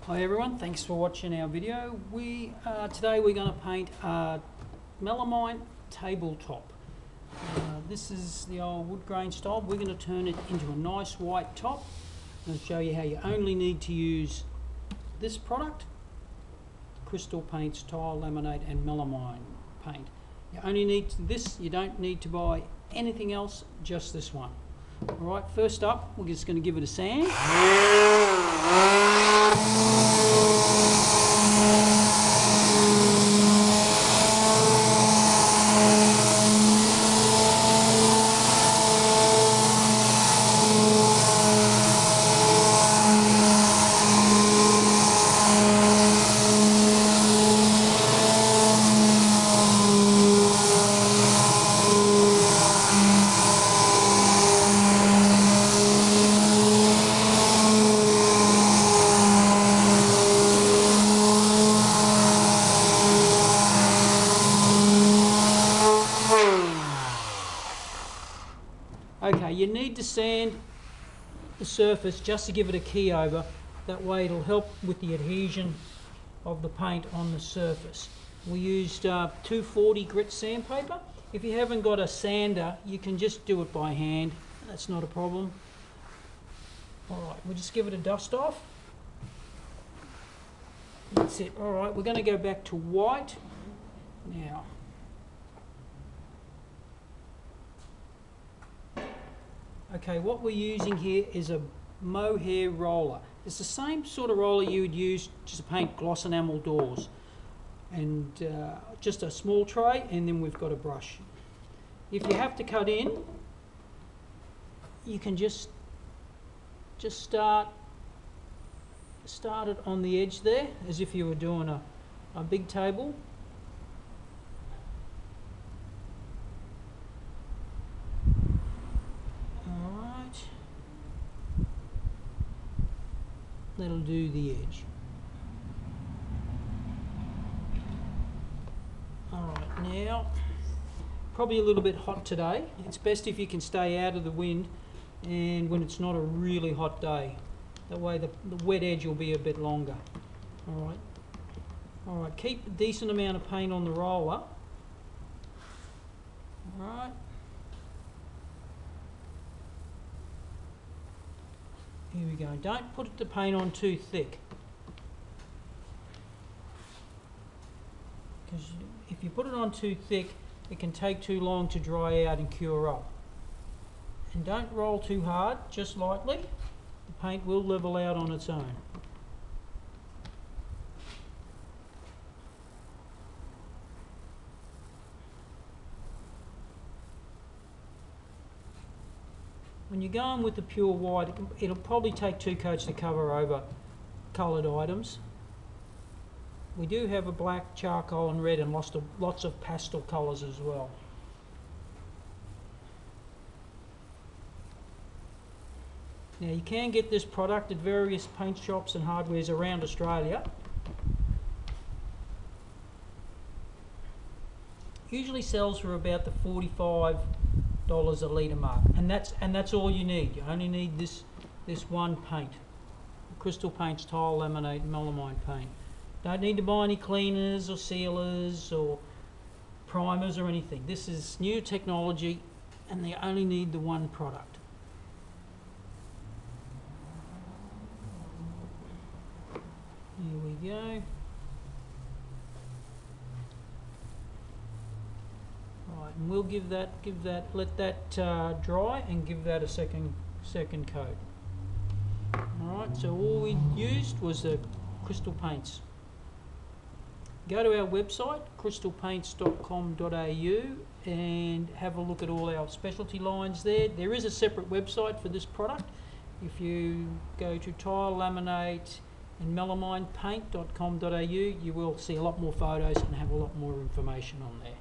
Hi everyone, thanks for watching our video. Today we're going to paint a melamine tabletop. This is the old wood grain style. We're going to turn it into a nice white top. I'm going to show you how you only need to use this product, crystal paints, tile, laminate and melamine paint. You only need this, you don't need to buy anything else, just this one. Alright, first up we're just going to give it a sand. Okay, you need to sand the surface just to give it a key over. That way it'll help with the adhesion of the paint on the surface. We used 240 grit sandpaper. If you haven't got a sander, you can just do it by hand. That's not a problem. Alright, we'll just give it a dust off. That's it. Alright, we're going to go back to white now. Okay, what we're using here is a mohair roller. It's the same sort of roller you would use to paint gloss enamel doors. And just a small tray, and then we've got a brush. If you have to cut in, you can just start it on the edge there, as if you were doing a big table. That'll do the edge. Alright, now, probably a little bit hot today. It's best if you can stay out of the wind and when it's not a really hot day. That way the wet edge will be a bit longer. Alright, keep a decent amount of paint on the roller. Alright. Here we go. Don't put the paint on too thick, because if you put it on too thick, it can take too long to dry out and cure up. And don't roll too hard, just lightly. The paint will level out on its own. When you're going with the pure white, it'll probably take 2 coats to cover over coloured items. We do have a black, charcoal and red and lots of pastel colours as well. Now you can get this product at various paint shops and hardwares around Australia. Usually sells for about the $45 a litre mark, and that's all you need. You only need this one paint, crystal paints, tile, laminate and melamine paint. Don't need to buy any cleaners or sealers or primers or anything. This is new technology and they only need the one product. Here we go. And we'll let that dry and give that a second coat. Alright, so all we used was the crystal paints. Go to our website, crystalpaints.com.au, and have a look at all our specialty lines there. There is a separate website for this product. If you go to tile, laminate and melaminepaint.com.au, you will see a lot more photos and have a lot more information on there.